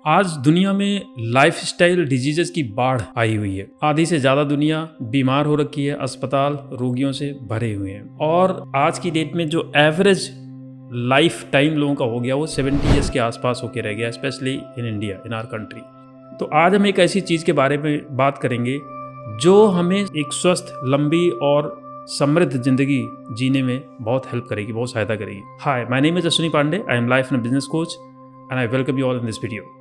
आज दुनिया में लाइफस्टाइल डिजीजेस की बाढ़ आई हुई है। आधी से ज्यादा दुनिया बीमार हो रखी है, अस्पताल रोगियों से भरे हुए हैं और आज की डेट में जो एवरेज लाइफ टाइम लोगों का हो गया वो 70 ईयर्स के आसपास होके रह गया, specially in India, in our country. तो आज हम एक ऐसी चीज़ के बारे में बात करेंगे जो हमें एक स्वस्थ, लंबी और समृद्ध जिंदगी जीने में बहुत हेल्प करेगी, बहुत सहायता करेगी। Hi, my name is Ashwini Pandey, I am life and business coach and I welcome you all in this video.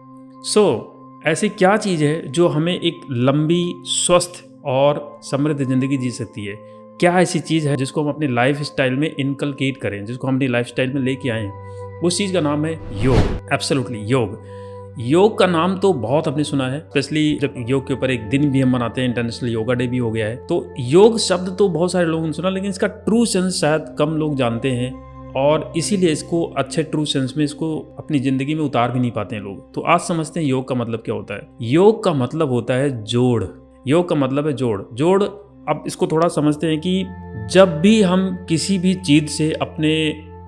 ऐसी क्या चीज़ है जो हमें एक लंबी, स्वस्थ और समृद्ध ज़िंदगी जी सकती है? क्या ऐसी चीज़ है जिसको हम अपने लाइफ स्टाइल में इनकलकेट करें, जिसको हम अपनी लाइफ स्टाइल में लेके आएँ? उस चीज़ का नाम है योग। एब्सोल्युटली योग। योग का नाम तो बहुत आपने सुना है, स्पेशली जब योग के ऊपर एक दिन भी हम मनाते हैं, इंटरनेशनल योगा डे भी हो गया है। तो योग शब्द तो बहुत सारे लोगों ने सुना, लेकिन इसका ट्रू सेंस शायद कम लोग जानते हैं और इसीलिए इसको अच्छे ट्रू सेंस में इसको अपनी ज़िंदगी में उतार भी नहीं पाते हैं लोग। तो आज समझते हैं योग का मतलब क्या होता है। योग का मतलब होता है जोड़। योग का मतलब है जोड़। अब इसको थोड़ा समझते हैं कि जब भी हम किसी भी चीज़ से अपने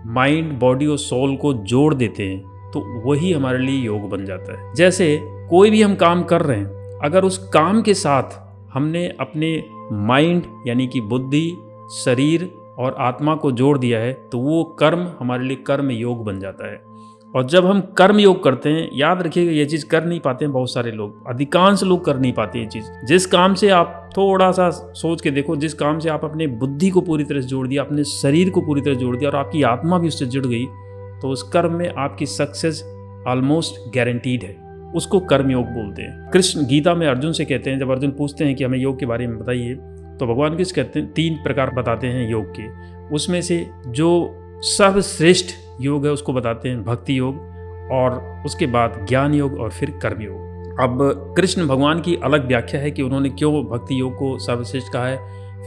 माइंड, बॉडी और सोल को जोड़ देते हैं तो वही हमारे लिए योग बन जाता है। जैसे कोई भी हम काम कर रहे हैं, अगर उस काम के साथ हमने अपने माइंड यानी कि बुद्धि, शरीर और आत्मा को जोड़ दिया है तो वो कर्म हमारे लिए कर्म योग बन जाता है। और जब हम कर्म योग करते हैं, याद रखिएगा ये चीज़ कर नहीं पाते हैं बहुत सारे लोग, अधिकांश लोग कर नहीं पाते ये चीज़। जिस काम से आप थोड़ा सा सोच के देखो, जिस काम से आप अपने बुद्धि को पूरी तरह से जोड़ दिया, अपने शरीर को पूरी तरह जोड़ दिया और आपकी आत्मा भी उससे जुड़ गई, तो उस कर्म में आपकी सक्सेस ऑलमोस्ट गारंटीड है। उसको कर्म योग बोलते हैं। कृष्ण गीता में अर्जुन से कहते हैं, जब अर्जुन पूछते हैं कि हमें योग के बारे में बताइए, तो भगवान कृष्ण कहते हैं 3 प्रकार बताते हैं योग के। उसमें से जो सर्वश्रेष्ठ योग है उसको बताते हैं भक्ति योग, और उसके बाद ज्ञान योग और फिर कर्म योग। अब कृष्ण भगवान की अलग व्याख्या है कि उन्होंने क्यों भक्ति योग को सर्वश्रेष्ठ कहा है,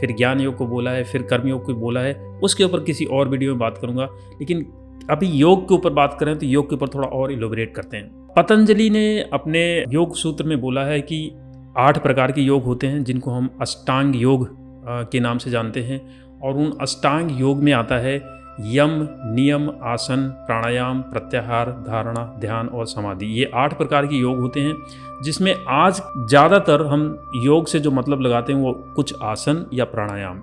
फिर ज्ञान योग को बोला है, फिर कर्म योग को बोला है। उसके ऊपर किसी और वीडियो में बात करूंगा, लेकिन अभी योग के ऊपर बात करें तो योग के ऊपर थोड़ा और इलोबरेट करते हैं। पतंजलि ने अपने योग सूत्र में बोला है कि 8 प्रकार के योग होते हैं जिनको हम अष्टांग योग के नाम से जानते हैं। और उन अष्टांग योग में आता है यम, नियम, आसन, प्राणायाम, प्रत्याहार, धारणा, ध्यान और समाधि। ये 8 प्रकार के योग होते हैं, जिसमें आज ज़्यादातर हम योग से जो मतलब लगाते हैं वो कुछ आसन या प्राणायाम।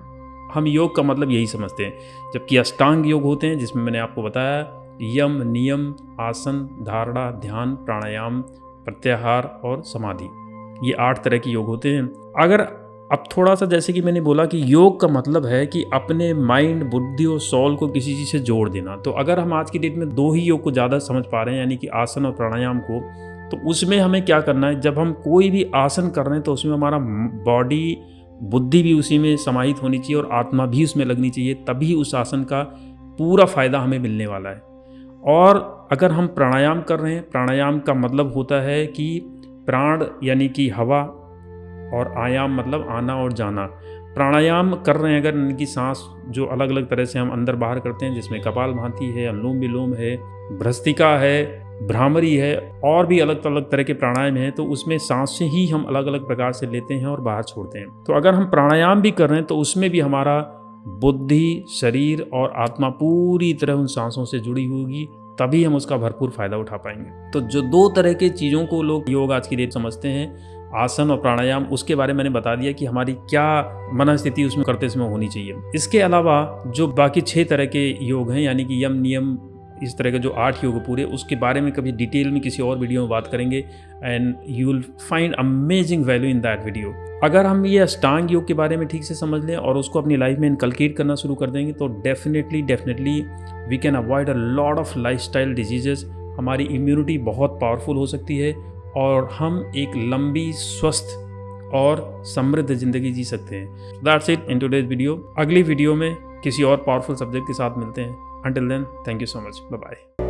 हम योग का मतलब यही समझते हैं, जबकि अष्टांग योग होते हैं जिसमें मैंने आपको बताया यम, नियम, आसन, धारणा, ध्यान, प्राणायाम, प्रत्याहार और समाधि। ये 8 तरह के योग होते हैं। अगर अब थोड़ा सा, जैसे कि मैंने बोला कि योग का मतलब है कि अपने माइंड, बुद्धि और सोल को किसी चीज़ से जोड़ देना। तो अगर हम आज की डेट में 2 ही योग को ज़्यादा समझ पा रहे हैं, यानी कि आसन और प्राणायाम को, तो उसमें हमें क्या करना है, जब हम कोई भी आसन कर रहे हैं तो उसमें हमारा बॉडी, बुद्धि भी उसी में समाहित होनी चाहिए और आत्मा भी उसमें लगनी चाहिए, तभी उस आसन का पूरा फ़ायदा हमें मिलने वाला है। और अगर हम प्राणायाम कर रहे हैं, प्राणायाम का मतलब होता है कि प्राण यानी कि हवा और आयाम मतलब आना और जाना। प्राणायाम कर रहे हैं अगर, इनकी सांस जो अलग अलग तरह से हम अंदर बाहर करते हैं, जिसमें कपालभाति है, अनुलोम विलोम है, भ्रस्त्रिका है, भ्रामरी है और भी अलग अलग तरह के प्राणायाम हैं। तो उसमें सांस से ही हम अलग अलग प्रकार से लेते हैं और बाहर छोड़ते हैं। तो अगर हम प्राणायाम भी कर रहे हैं तो उसमें भी हमारा बुद्धि, शरीर और आत्मा पूरी तरह उन सांसों से जुड़ी होगी, तभी हम उसका भरपूर फायदा उठा पाएंगे। तो जो 2 तरह के चीज़ों को लोग योग आज की डेट समझते हैं, आसन और प्राणायाम, उसके बारे में मैंने बता दिया कि हमारी क्या मनस्थिति उसमें करते समय होनी चाहिए। इसके अलावा जो बाकी 6 तरह के योग हैं, यानी कि यम, नियम, इस तरह के जो 8 योग पूरे, उसके बारे में कभी डिटेल में किसी और वीडियो में बात करेंगे and you will find amazing value in that video. अगर हम ये अष्टांग योग के बारे में ठीक से समझ लें और उसको अपनी लाइफ में इनकलकेट करना शुरू कर देंगे तो definitely we can avoid a lot of lifestyle diseases. हमारी इम्यूनिटी बहुत पावरफुल हो सकती है और हम एक लंबी, स्वस्थ और समृद्ध ज़िंदगी जी सकते हैं। That's it in today's video. अगली वीडियो में किसी और पावरफुल सब्जेक्ट के साथ मिलते हैं। Until then, thank you so much. Bye-bye.